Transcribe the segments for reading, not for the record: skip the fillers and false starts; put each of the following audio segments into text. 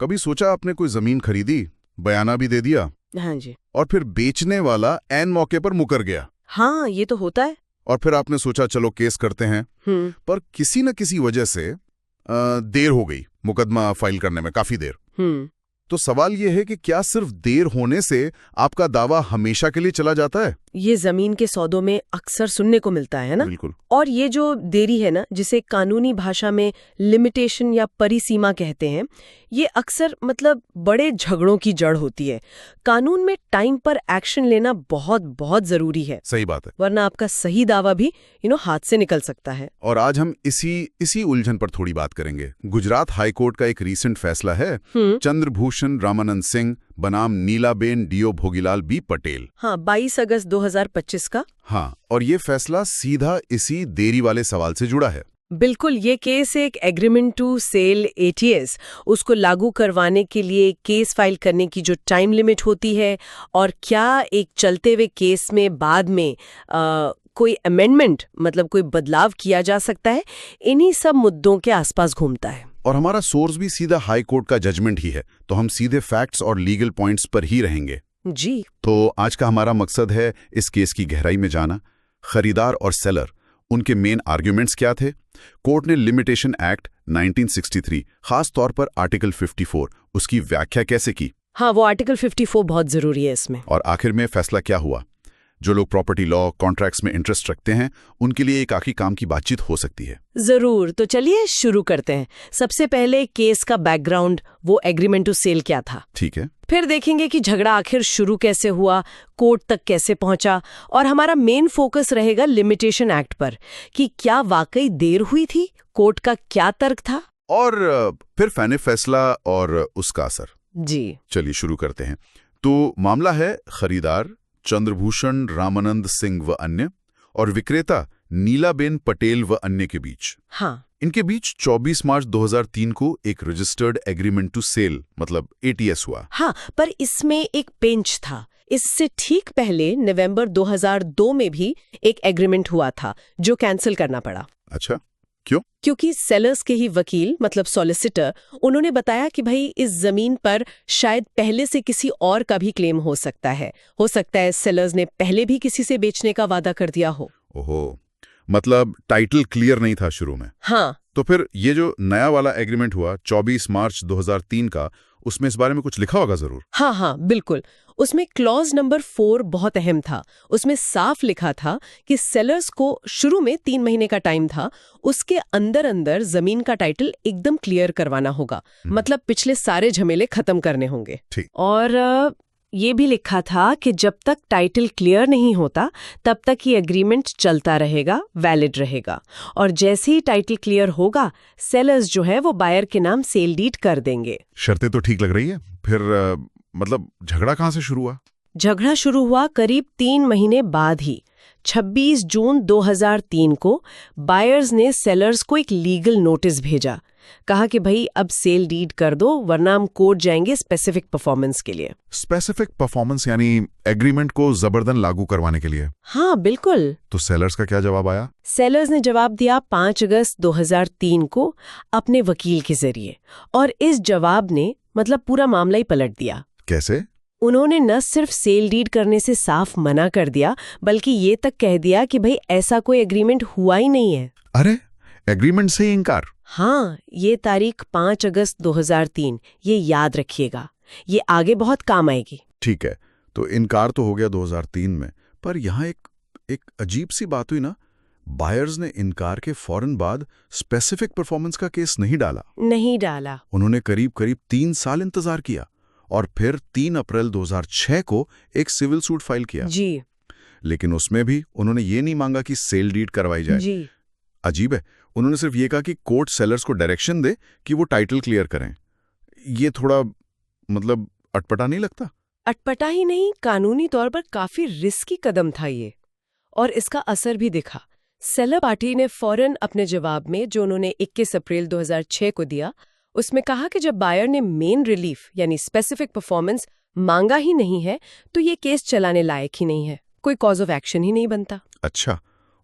कभी सोचा आपने कोई जमीन खरीदी, बयाना भी दे दिया, हाँ जी। और फिर बेचने वाला ऐन मौके पर मुकर गया, हाँ, ये तो होता है। और फिर आपने सोचा चलो केस करते हैं, पर किसी न किसी वजह से देर हो गई मुकदमा फाइल करने में, काफी देर। तो सवाल यह है कि क्या सिर्फ देर होने से आपका दावा हमेशा के लिए चला जाता है? ये जमीन के सौदों में अक्सर सुनने को मिलता है ना। बिल्कुल। और ये जो देरी है ना, जिसे कानूनी भाषा में लिमिटेशन या परिसीमा कहते हैं, ये अक्सर मतलब बड़े झगड़ों की जड़ होती है। कानून में टाइम पर एक्शन लेना बहुत बहुत जरूरी है। सही बात है। वरना आपका सही दावा भी हाथ से निकल सकता है। और आज हम इसी उलझन पर थोड़ी बात करेंगे। गुजरात हाई कोर्ट का एक रीसेंट फैसला है चंद्रभूषण रामानंद सिंह बनाम नीलाबेन डीओ भोगीलाल बी पटेल। हाँ, 22 अगस्त 2025 का। हाँ, और ये फैसला सीधा इसी देरी वाले सवाल से जुड़ा है। बिल्कुल, ये केस एक एग्रीमेंट टू सेल ATS उसको लागू करवाने के लिए केस फाइल करने की जो टाइम लिमिट होती है, और क्या एक चलते हुए केस में बाद में कोई अमेंडमेंट मतलब कोई बदलाव किया जा सकता है, इन्हीं सब मुद्दों के आसपास घूमता है। और हमारा सोर्स भी सीधा हाई कोर्ट का जजमेंट ही है, तो हम सीधे फैक्ट्स और लीगल पॉइंट्स पर ही रहेंगे जी। तो आज का हमारा मकसद है इस केस की गहराई में जाना, खरीदार और सेलर, उनके मेन आर्ग्यूमेंट्स क्या थे, कोर्ट ने लिमिटेशन एक्ट 1963 खास तौर पर आर्टिकल 54 उसकी व्याख्या कैसे की। हाँ, वो आर्टिकल 54 बहुत जरूरी है इसमें। और आखिर में फैसला क्या हुआ। जो लोग प्रॉपर्टी लॉ कॉन्ट्रैक्ट्स में इंटरेस्ट रखते हैं, उनके लिए एक आखिरी काम की बातचीत हो सकती है। जरूर, तो चलिए शुरू करते हैं। सबसे पहले केस का बैकग्राउंड, वो एग्रीमेंट टू सेल क्या था। ठीक है। फिर देखेंगे कि झगड़ा आखिर शुरू कैसे हुआ, कोर्ट तक कैसे पहुंचा, और हमारा मेन फोकस रहेगा लिमिटेशन एक्ट पर कि क्या वाकई देर हुई थी, कोर्ट का क्या तर्क था, और फिर फैसला और उसका असर। जी चलिए शुरू करते हैं। तो मामला है खरीदार चंद्रभूषण रामानंद सिंह व अन्य और विक्रेता नीलाबेन पटेल व अन्य के बीच। हाँ, इनके बीच 24 मार्च 2003 को एक रजिस्टर्ड एग्रीमेंट टू सेल मतलब ATS हुआ। हाँ, पर इसमें एक पेंच था। इससे ठीक पहले नवंबर 2002 में भी एक एग्रीमेंट हुआ था जो कैंसिल करना पड़ा। अच्छा, क्यों? क्योंकि सेलर्स के ही वकील मतलब सॉलिसिटर, उन्होंने बताया कि भाई इस जमीन पर शायद पहले से किसी और का भी क्लेम हो सकता है सेलर्स ने पहले भी किसी से बेचने का वादा कर दिया हो। ओहो, मतलब टाइटल क्लियर नहीं था शुरू में। हाँ। तो फिर ये जो नया वाला एग्रीमेंट हुआ 24 मार्च 2003 का, उसमें इस बारे में कुछ लिखा होगा जरूर। हाँ, बिल्कुल। उसमें क्लॉज नंबर 4 बहुत अहम था। उसमें साफ लिखा था कि सेलर्स को शुरू में 3 महीने का टाइम था, उसके अंदर अंदर जमीन का टाइटल एकदम क्लियर करवाना होगा। मतलब पिछले सारे झमेले खत्म करने होंगे। ठीक। और ये भी लिखा था कि जब तक टाइटल क्लियर नहीं होता तब तक ये एग्रीमेंट चलता रहेगा, वैलिड रहेगा, और जैसे ही टाइटल क्लियर होगा सेलर्स जो है वो बायर के नाम सेल डीड कर देंगे। शर्तें तो ठीक लग रही है। फिर मतलब झगड़ा कहाँ से शुरू हुआ? झगड़ा शुरू हुआ करीब 3 महीने बाद ही। 26 जून 2003 को बायर्स ने सेलर्स को एक लीगल नोटिस भेजा। कहा कि भाई अब सेल डीड कर दो वरना हम कोर्ट जाएंगे स्पेसिफिक परफॉर्मेंस के लिए। स्पेसिफिक परफॉर्मेंस यानी एग्रीमेंट को जबरदन लागू करवाने के लिए? हाँ, बिल्कुल। तो सेलर्स का क्या जवाब आया? सेलर्स ने जवाब दिया 5 अगस्त 2003 को अपने वकील के जरिए, और इस जवाब ने मतलब पूरा मामला ही पलट दिया। कैसे? उन्होंने न सिर्फ सेल डीड करने से साफ मना कर दिया, बल्कि ये तक कह दिया कि भाई ऐसा कोई एग्रीमेंट हुआ ही नहीं है। अरे, एग्रीमेंट से ही इनकार? हाँ, ये तारीख 5 अगस्त 2003, ये याद रखिएगा, ये आगे बहुत काम आएगी। ठीक है, तो इनकार तो हो गया 2003 में, पर यहाँ एक अजीब सी बात हुई ना। बायर्स ने इनकार के फौरन बाद स्पेसिफिक परफॉर्मेंस का केस नहीं डाला। उन्होंने करीब 3 साल इंतजार किया और फिर 3 अप्रैल 2006 को एक सिविल सूट फाइल किया। जी। लेकिन उसमें भी उन्होंने ये नहीं मांगा कि सेल डीड करवाई जाए। जी। अजीब है, उन्होंने सिर्फ ये कहा कि कोर्ट सेलर्स को डायरेक्शन दे कि वो टाइटल क्लियर करें। ये थोड़ा मतलब अटपटा नहीं लगता? अटपटा ही नहीं, कानूनी तौर पर काफी रिस्की कदम था ये, और इसका असर भी दिखा। सेलर पार्टी ने फौरन अपने जवाब में जो उन्होंने 21 अप्रैल 2006 को दिया, उसमें कहा कि जब बायर ने मेन रिलीफ यानी स्पेसिफिक परफॉर्मेंस मांगा ही नहीं है तो ये केस चलाने लायक ही नहीं है, कोई कॉज ऑफ एक्शन ही नहीं बनता। अच्छा,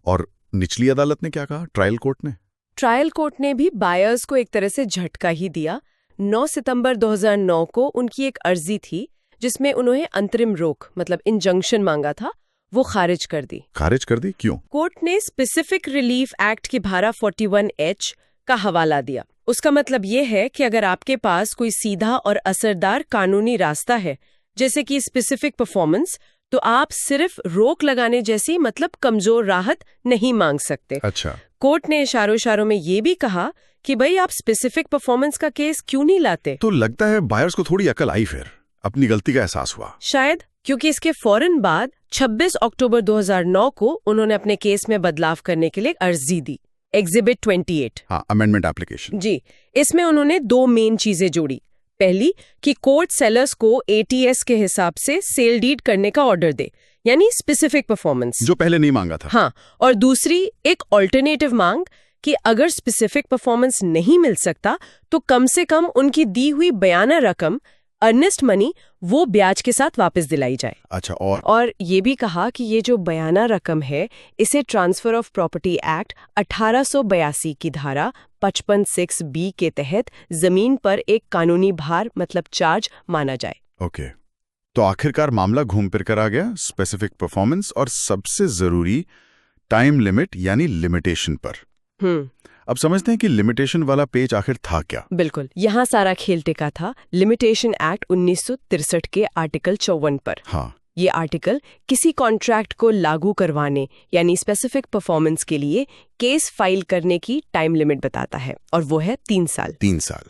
और निचली अदालत ने क्या कहा? ट्रायल कोर्ट ने भी बायर्स को एक तरह से झटका ही दिया। 9 सितंबर 2009 को उनकी एक अर्जी थी जिसमें उन्होंने अंतरिम रोक मतलब इंजंक्शन मांगा था, वो खारिज कर दी। खारिज कर दी? क्यों? कोर्ट ने स्पेसिफिक रिलीफ एक्ट की धारा 41H का हवाला दिया। उसका मतलब ये है कि अगर आपके पास कोई सीधा और असरदार कानूनी रास्ता है, जैसे कि स्पेसिफिक परफॉर्मेंस, तो आप सिर्फ रोक लगाने जैसी मतलब कमजोर राहत नहीं मांग सकते। अच्छा। कोर्ट ने इशारों में ये भी कहा कि भाई आप स्पेसिफिक परफॉर्मेंस का केस क्यों नहीं लाते। तो लगता है बायर्स को थोड़ी अकल आई, फिर अपनी गलती का एहसास हुआ शायद, क्योंकि इसके फौरन बाद 26 अक्टूबर 2009 को उन्होंने अपने केस में बदलाव करने के लिए अर्जी दी, एग्जिबिट 28। हाँ, अमेंडमेंट एप्लीकेशन। जी, इसमें उन्होंने 2 मेन चीजें जोड़ी। पहली कि कोर्ट सेलर्स को ATS के हिसाब से सेल डीड करने का ऑर्डर दे, यानी स्पेसिफिक परफॉर्मेंस, जो पहले नहीं मांगा था। हाँ, और दूसरी एक ऑल्टरनेटिव मांग कि अगर स्पेसिफिक परफॉर्मेंस नहीं मिल सकता तो कम से कम उनकी दी हुई बयाना रकम, अर्नेस्ट मनी, वो ब्याज के साथ वापस दिलाई जाए। अच्छा। और ये भी कहा कि ये जो बयाना रकम है, इसे ट्रांसफर ऑफ प्रॉपर्टी एक्ट 1882 की धारा 55(6)B के तहत जमीन पर एक कानूनी भार मतलब चार्ज माना जाए। ओके। तो आखिरकार मामला घूम फिर कर आ गया स्पेसिफिक परफॉर्मेंस और सबसे जरूरी टाइम लिमिट यानी लिमिटेशन पर। अब समझते हैं कि लिमिटेशन वाला पेज आखिर था क्या। बिल्कुल, यहाँ सारा खेल टिका था लिमिटेशन एक्ट 1963 के आर्टिकल 54 पर। हाँ, ये आर्टिकल किसी कॉन्ट्रैक्ट को लागू करवाने यानी स्पेसिफिक परफॉर्मेंस के लिए केस फाइल करने की टाइम लिमिट बताता है, और वो है 3 साल। 3 साल।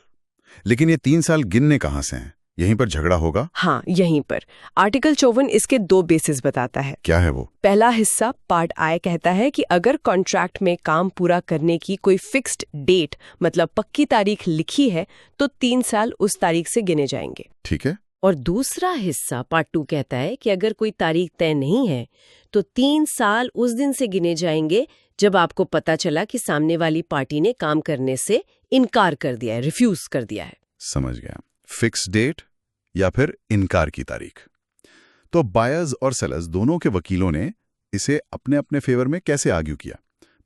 लेकिन ये 3 साल गिनने कहाँ से हैं? यहीं पर झगड़ा होगा। हाँ, यहीं पर। आर्टिकल 54 इसके 2 बेसिस बताता है। क्या है वो? पहला हिस्सा पार्ट I कहता है कि अगर कॉन्ट्रैक्ट में काम पूरा करने की कोई फिक्स्ड डेट मतलब पक्की तारीख लिखी है तो 3 साल उस तारीख से गिने जाएंगे। ठीक है। और दूसरा हिस्सा पार्ट 2 कहता है कि अगर कोई तारीख तय नहीं है तो 3 साल उस दिन से गिने जाएंगे जब आपको पता चला कि सामने वाली पार्टी ने काम करने से इनकार कर दिया है, रिफ्यूज कर दिया है। समझ गया। फिक्स डेट या फिर इनकार की तारीख। तो बायर्स और सेलर्स दोनों के वकीलों ने इसे अपने अपने फेवर में कैसे आर्ग्यू किया?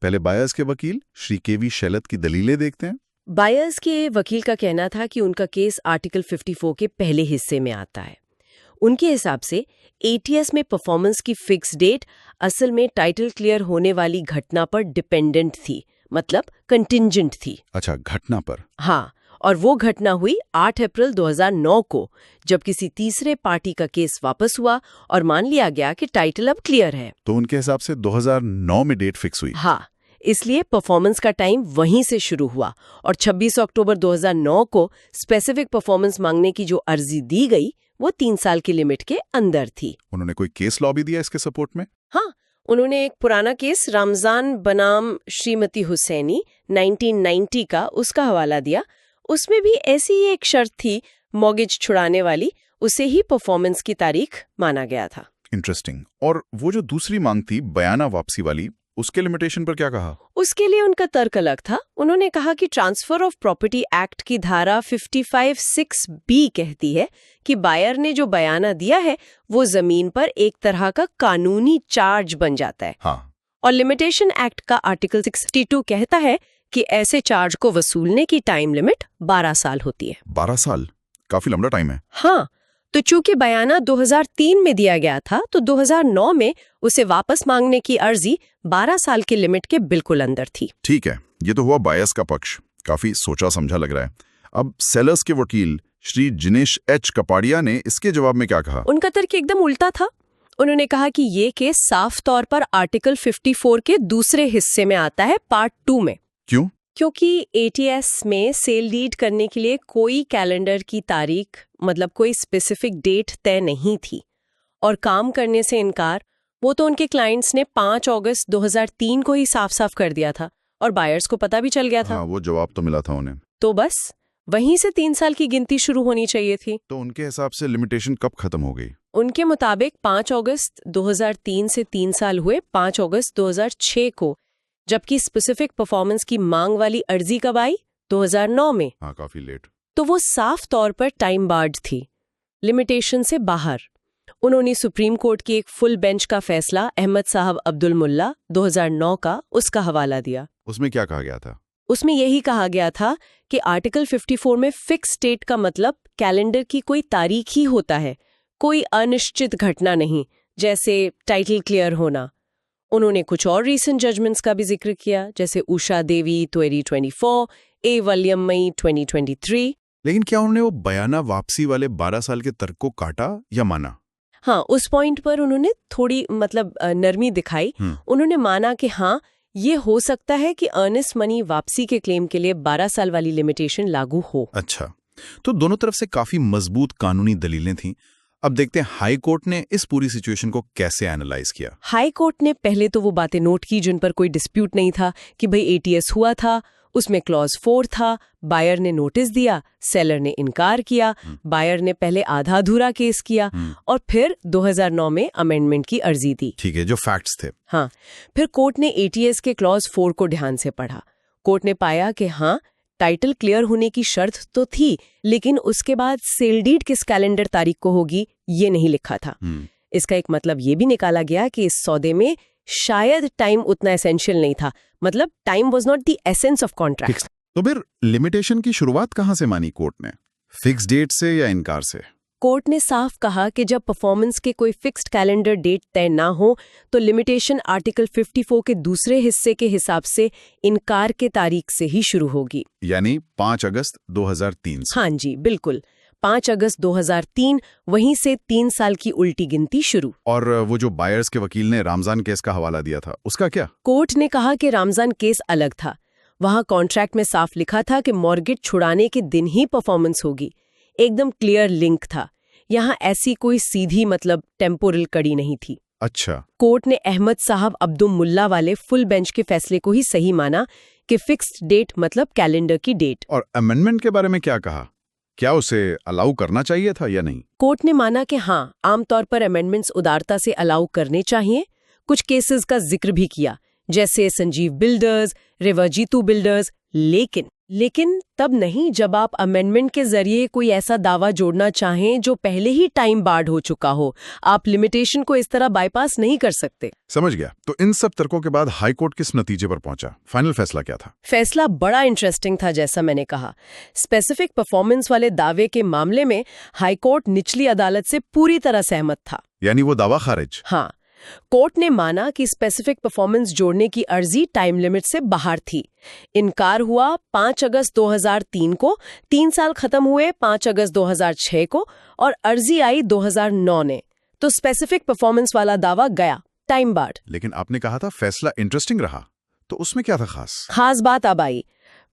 पहले बायर्स के वकील श्री KV शैलत की दलीलें देखते हैं। बायर्स के वकील का कहना था कि उनका केस आर्टिकल 54 के पहले हिस्से में आता है। उनके हिसाब से ATS में परफॉर्मेंस की फिक्स डेट असल में टाइटल क्लियर होने वाली घटना पर डिपेंडेंट थी, मतलब कंटिंजेंट थी। अच्छा, घटना पर। हाँ, और वो घटना हुई 8 अप्रैल 2009 को, जब किसी तीसरे पार्टी का केस वापस हुआ और मान लिया गया कि टाइटल अब क्लियर है। तो उनके हिसाब से 2009 में डेट फिक्स हुई। हाँ, इसलिए परफॉर्मेंस का टाइम वहीं से शुरू हुआ और 26 अक्टूबर 2009 को स्पेसिफिक परफॉर्मेंस मांगने की जो अर्जी दी गई वो 3 साल की लिमिट के अंदर थी। उन्होंने कोई केस लॉ भी दिया इसके सपोर्ट में? हाँ, उन्होंने एक पुराना केस रमजान बनाम श्रीमती हुसैनी 1990 का उसका हवाला दिया। उसमें भी ऐसी ही एक शर्त थी मॉर्गेज छुड़ाने वाली, उसे ही परफॉर्मेंस की तारीख माना गया था। इंटरेस्टिंग। और वो जो दूसरी मांग थी बयाना वापसी वाली, उसके लिमिटेशन पर क्या कहा? उसके लिए उनका तर्क अलग था। उन्होंने कहा कि ट्रांसफर ऑफ प्रॉपर्टी एक्ट की धारा 55(6)B कहती है कि बायर ने जो बयाना दिया है वो जमीन पर एक तरह का कानूनी चार्ज बन जाता है। हाँ। और लिमिटेशन एक्ट का आर्टिकल 62 कहता है कि ऐसे चार्ज को वसूलने की टाइम लिमिट 12 साल होती है। 12 साल? काफी लंबा टाइम है। हाँ, तो चूंकि बयाना 2003 में दिया गया था तो 2009 में उसे वापस मांगने की अर्जी 12 साल की लिमिट के बिल्कुल अंदर थी। ठीक है, ये तो हुआ बायर्स का पक्ष, काफी सोचा समझा लग रहा है। अब सेलर्स के वकील श्री जिनेश H कपाड़िया ने इसके जवाब में क्या कहा? उनका तर्क एकदम उल्टा था। उन्होंने कहा कि ये केस साफ तौर पर आर्टिकल 54 के दूसरे हिस्से में आता है, पार्ट 2 में। क्यों? क्योंकि ATS में सेल डीड करने के लिए कोई कैलेंडर की तारीख मतलब कोई स्पेसिफिक डेट तय नहीं थी, और काम करने से इनकार वो तो उनके क्लाइंट्स ने 5 अगस्त 2003 को ही साफ साफ कर दिया था और बायर्स को पता भी चल गया था। हाँ, वो जवाब तो मिला था उन्हें। तो बस वहीं से 3 साल की गिनती शुरू होनी चाहिए थी। तो उनके हिसाब से लिमिटेशन कब खत्म हो गई? उनके मुताबिक 5 अगस्त 2003 से 3 साल हुए 5 अगस्त 2006 को, जबकि स्पेसिफिक परफॉर्मेंस की मांग वाली अर्जी कब आई? 2009 में। हाँ, काफी लेट। तो वो साफ तौर पर टाइम बार्ड थी, लिमिटेशन से बाहर। उन्होंने सुप्रीम कोर्ट की एक फुल बेंच का फैसला अहमद साहब अब्दुल मुल्ला 2009 का उसका हवाला दिया। उसमें क्या कहा गया था? उसमें यही कहा गया था कि आर्टिकल 54 में फिक्स डेट का मतलब कैलेंडर की कोई तारीख ही होता है, कोई अनिश्चित घटना नहीं, जैसे टाइटल क्लियर होना। उन्होंने कुछ और रीसेंट जजमेंट्स का भी जिक्र किया, जैसे उषा देवी 2024, ए वलियम्मई 2023। लेकिन क्या उन्होंने वो बयाना वापसी वाले 12 साल के तर्क को काटा या माना? हाँ, उस पॉइंट पर उन्होंने थोड़ी नरमी दिखाई। उन्होंने माना कि हाँ, ये हो सकता है कि अर्नेस्ट मनी वापसी के क्लेम के लिए 12 साल वाली लिमिटेशन लागू हो। अच्छा, तो दोनों तरफ से काफी मजबूत कानूनी दलीलें थीं। अब देखते हैं हाई कोर्ट ने इस पूरी सिचुएशन को कैसे एनालाइज किया। हाई कोर्ट ने पहले तो वो बातें नोट की जिन पर कोई डिस्प्यूट नहीं था कि भाई एटीएस हुआ था, उसमें क्लॉज 4 था, बायर ने नोटिस दिया, सेलर ने इनकार किया, बायर ने पहले आधा अधूरा केस किया और फिर 2009 में अमेंडमेंट की अर्जी दी। ठीक है, जो फैक्ट्स थे। हाँ, फिर कोर्ट ने एटीएस के क्लॉज 4 को ध्यान से पढ़ा। कोर्ट ने पाया कि हाँ, टाइटल क्लियर होने की शर्त तो थी, लेकिन उसके बाद सेल डीड किस कैलेंडर तारीख को होगी ये नहीं लिखा था। इसका एक मतलब ये भी निकाला गया कि इस सौदे में शायद टाइम उतना एसेंशियल नहीं था, मतलब time was not the essence of contract. तो फिर लिमिटेशन की शुरुआत कहां से मानी कोर्ट ने? फिक्स डेट से या इनकार से? कोर्ट ने साफ कहा कि जब परफॉर्मेंस के कोई फिक्स्ड कैलेंडर डेट तय ना हो तो लिमिटेशन आर्टिकल 54 के दूसरे हिस्से के हिसाब से इनकार के तारीख से ही शुरू होगी, यानी 5 अगस्त 2003 से। हाँ जी, बिल्कुल 5 अगस्त 2003, वहीं से 3 साल की उल्टी गिनती शुरू। और वो जो बायर्स के वकील ने रामजान केस का हवाला दिया था, उसका क्या? कोर्ट ने कहा कि रामजान केस अलग था। वहां कॉन्ट्रैक्ट में साफ लिखा था कि मॉर्गेज छुड़ाने के दिन ही परफॉर्मेंस होगी, एकदम क्लियर लिंक था। यहाँ ऐसी कोई सीधी टेम्पोरल कड़ी नहीं थी। अच्छा, कोर्ट ने अहमद साहब अब्दुल मुल्ला वाले फुल बेंच के फैसले को ही सही माना कि फिक्स्ड डेट मतलब कैलेंडर की डेट। और अमेंडमेंट के बारे में क्या कहा? क्या उसे अलाउ करना चाहिए था या नहीं? कोर्ट ने माना कि हाँ, आमतौर पर अमेंडमेंट्स उदारता से अलाउ करने चाहिए। कुछ केसेस का जिक्र भी किया, जैसे संजीव बिल्डर्स, रिवाजीतू बिल्डर्स, लेकिन तब नहीं जब आप अमेंडमेंट के जरिए कोई ऐसा दावा जोड़ना चाहें जो पहले ही टाइम बार्ड हो चुका हो। आप लिमिटेशन को इस तरह बाईपास नहीं कर सकते। समझ गया। तो इन सब तर्कों के बाद हाई कोर्ट किस नतीजे पर पहुंचा? फाइनल फैसला क्या था? फैसला बड़ा इंटरेस्टिंग था। जैसा मैंने कहा, स्पेसिफिक परफॉर्मेंस वाले दावे के मामले में हाई कोर्ट निचली अदालत से पूरी तरह सहमत था, यानी वो दावा खारिज। हाँ, कोर्ट ने माना कि स्पेसिफिक परफॉर्मेंस जोड़ने की अर्जी टाइम लिमिट से बाहर थी। इनकार हुआ 5 अगस्त 2003 को, 3 साल खत्म हुए 5 अगस्त 2006 को और अर्जी आई 2009 ने। तो स्पेसिफिक परफॉर्मेंस वाला दावा गया, टाइम बार्ड। लेकिन आपने कहा था फैसला इंटरेस्टिंग रहा, तो उसमें क्या था खास बात अब आई।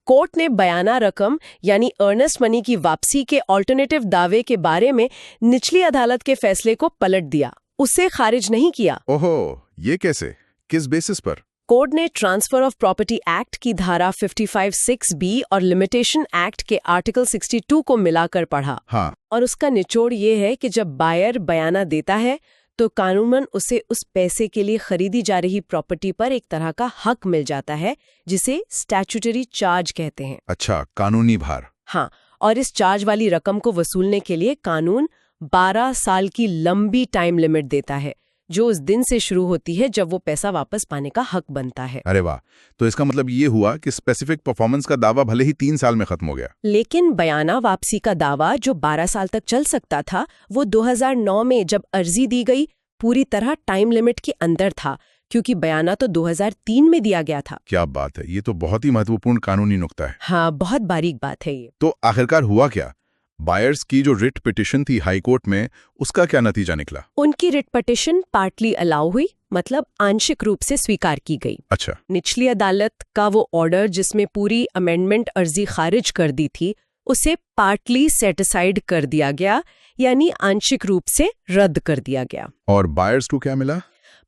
कोर्ट ने बयाना रकम यानी अर्नेस्ट मनी की वापसी के ऑल्टरनेटिव दावे के बारे में निचली अदालत के फैसले को पलट दिया, उसे खारिज नहीं किया। ओहो, ये कैसे? किस बेसिस पर? कोर्ट ने ट्रांसफर ऑफ प्रॉपर्टी एक्ट की धारा 55(6)(b) और लिमिटेशन एक्ट के आर्टिकल 62 को मिलाकर पढ़ा। हाँ। और उसका निचोड़ ये है कि जब बायर बयाना देता है तो कानूनन उसे उस पैसे के लिए खरीदी जा रही प्रॉपर्टी पर एक तरह का हक मिल जाता है, जिसे स्टैट्यूटरी चार्ज कहते हैं। अच्छा, कानूनी भार। हाँ, और इस चार्ज वाली रकम को वसूलने के लिए कानून 12 साल की लंबी टाइम लिमिट देता है, जो उस दिन से शुरू होती है जब वो पैसा वापस पाने का हक बनता है। अरे वाह, तो इसका मतलब ये हुआ कि स्पेसिफिक परफॉर्मेंस का दावा भले ही 3 साल में खत्म हो गया, लेकिन बयाना वापसी का दावा जो 12 साल तक चल सकता था, वो 2009 में जब अर्जी दी गई पूरी तरह टाइम लिमिट के अंदर था, क्योंकि बयाना तो 2003 में दिया गया था। क्या बात है, ये तो बहुत ही महत्वपूर्ण कानूनी नुक्ता है। हाँ, बहुत बारीक बात है ये। तो आखिरकार हुआ क्या? बायर्स की जो रिट पिटिशन थी हाई कोर्ट में, उसका क्या नतीजा निकला? उनकी रिट पिटिशन पार्टली अलाउ हुई, मतलब आंशिक रूप से स्वीकार की गई। अच्छा। निचली अदालत का वो ऑर्डर जिसमें पूरी अमेंडमेंट अर्जी खारिज कर दी थी, उसे पार्टली सेट असाइड कर दिया गया, यानी आंशिक रूप से रद्द कर दिया गया। और बायर्स को क्या मिला?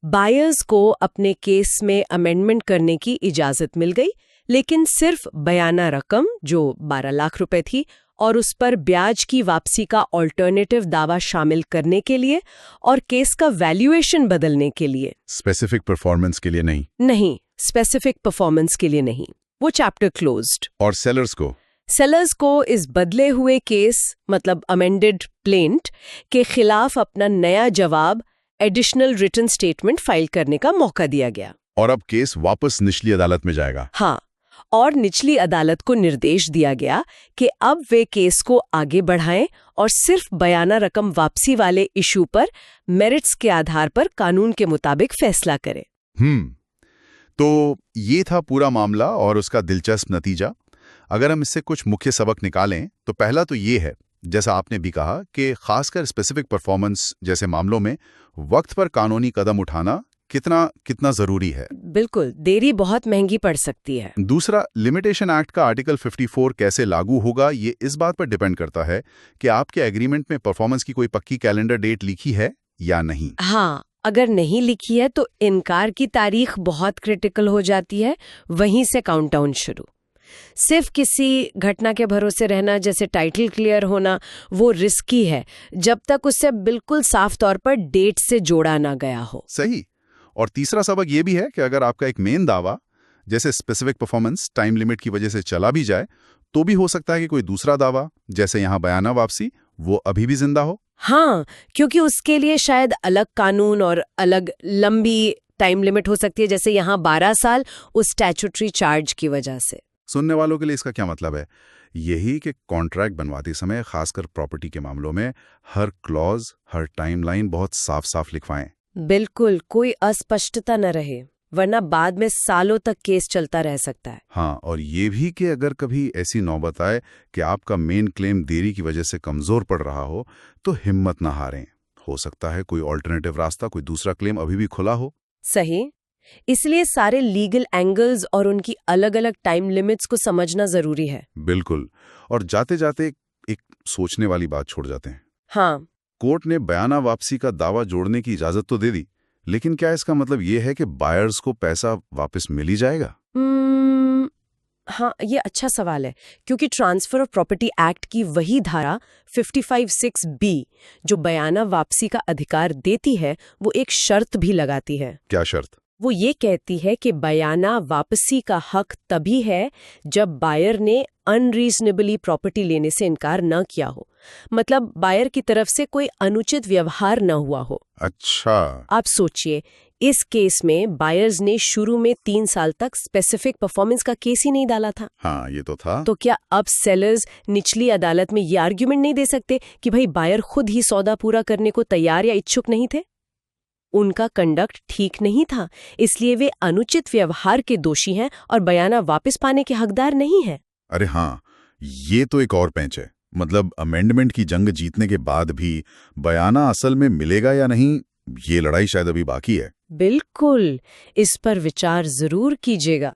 बायर्स को अपने केस में अमेंडमेंट करने की इजाजत मिल गई, लेकिन सिर्फ बयाना रकम जो 12 लाख रुपए थी और उस पर ब्याज की वापसी का ऑल्टरनेटिव दावा शामिल करने के लिए और केस का वैल्यूएशन बदलने के लिए। स्पेसिफिक परफॉर्मेंस के लिए नहीं, स्पेसिफिक परफॉर्मेंस के लिए नहीं। वो चैप्टर क्लोज्ड। और सेलर्स को इस बदले हुए केस मतलब अमेंडेड प्लेंट के खिलाफ अपना नया जवाब एडिशनल रिटन स्टेटमेंट फाइल करने का मौका दिया गया। और अब केस वापस निचली अदालत में जाएगा। हाँ, और निचली अदालत को निर्देश दिया गया कि अब वे केस को आगे बढ़ाएं और सिर्फ बयाना रकम वापसी वाले इशू पर मेरिट्स के आधार पर कानून के मुताबिक फैसला करें। तो ये था पूरा मामला और उसका दिलचस्प नतीजा। अगर हम इससे कुछ मुख्य सबक निकालें तो पहला तो ये है, जैसा आपने भी कहा, कि खासकर स्पेसिफिक परफॉर्मेंस जैसे मामलों में वक्त पर कानूनी कदम उठाना कितना जरूरी है। बिल्कुल, देरी बहुत महंगी पड़ सकती है। दूसरा, लिमिटेशन एक्ट का आर्टिकल 54 कैसे लागू होगा ये इस बात पर डिपेंड करता है कि आपके एग्रीमेंट में परफॉर्मेंस की कोई पक्की कैलेंडर डेट लिखी है या नहीं। हाँ, अगर नहीं लिखी है तो इनकार की तारीख बहुत क्रिटिकल हो जाती है, वहीं से काउंटडाउन शुरू। सिर्फ किसी घटना के भरोसे रहना, जैसे टाइटल क्लियर होना, वो रिस्की है जब तक उससे बिल्कुल साफ तौर पर डेट से जोड़ा ना गया हो। सही। और तीसरा सबक ये भी है कि अगर आपका एक मेन दावा जैसे स्पेसिफिक परफॉर्मेंस टाइम लिमिट की वजह से चला भी जाए तो भी हो सकता है कि कोई दूसरा दावा, जैसे यहाँ बयाना वापसी, वो अभी भी जिंदा हो। हाँ, क्योंकि उसके लिए शायद अलग कानून और अलग लंबी टाइम लिमिट हो सकती है, जैसे यहाँ 12 साल उस स्टैट्यूटरी चार्ज की वजह से। सुनने वालों के लिए इसका क्या मतलब है? यही कि कॉन्ट्रैक्ट बनवाते समय, खासकर प्रॉपर्टी के मामलों में, हर क्लॉज, हर टाइमलाइन बहुत साफ साफ लिखवाएं। बिल्कुल, कोई अस्पष्टता न रहे, वरना बाद में सालों तक केस चलता रह सकता है। हाँ, और ये भी कि अगर कभी ऐसी नौबत आए कि आपका मेन क्लेम देरी की वजह से कमजोर पड़ रहा हो तो हिम्मत ना हारें। हो सकता है कोई ऑल्टरनेटिव रास्ता, कोई दूसरा क्लेम अभी भी खुला हो। सही। इसलिए सारे लीगल एंगल्स और उनकी अलग अलग टाइम लिमिट्स को समझना जरूरी है। बिल्कुल। और जाते जाते एक सोचने वाली बात छोड़ जाते हैं। हाँ, कोर्ट ने बयाना वापसी का दावा जोड़ने की इजाजत तो दे दी, लेकिन क्या इसका मतलब ये है कि बायर्स को पैसा वापस मिल ही जाएगा? हाँ, ये अच्छा सवाल है, क्योंकि ट्रांसफर ऑफ प्रॉपर्टी एक्ट की वही धारा 55(6)(b जो बयाना वापसी का अधिकार देती है, वो एक शर्त भी लगाती है। क्या शर्त? वो ये कहती है कि बयाना वापसी का हक तभी है जब बायर ने अनरीजनेबली प्रॉपर्टी लेने से इनकार न किया हो, मतलब बायर की तरफ से कोई अनुचित व्यवहार न हुआ हो। अच्छा। आप सोचिए, इस केस में बायर्स ने शुरू में 3 साल तक स्पेसिफिक परफॉर्मेंस का केस ही नहीं डाला था। हाँ, ये तो था। तो क्या अब सेलर्स निचली अदालत में ये आर्ग्यूमेंट नहीं दे सकते कि भाई बायर खुद ही सौदा पूरा करने को तैयार या इच्छुक नहीं थे? उनका कंडक्ट ठीक नहीं था, इसलिए वे अनुचित व्यवहार के दोषी हैं और बयाना वापस पाने के हकदार नहीं हैं। अरे हाँ, ये तो एक और पेंच है। मतलब अमेंडमेंट की जंग जीतने के बाद भी बयाना असल में मिलेगा या नहीं, ये लड़ाई शायद अभी बाकी है। बिल्कुल, इस पर विचार जरूर कीजिएगा।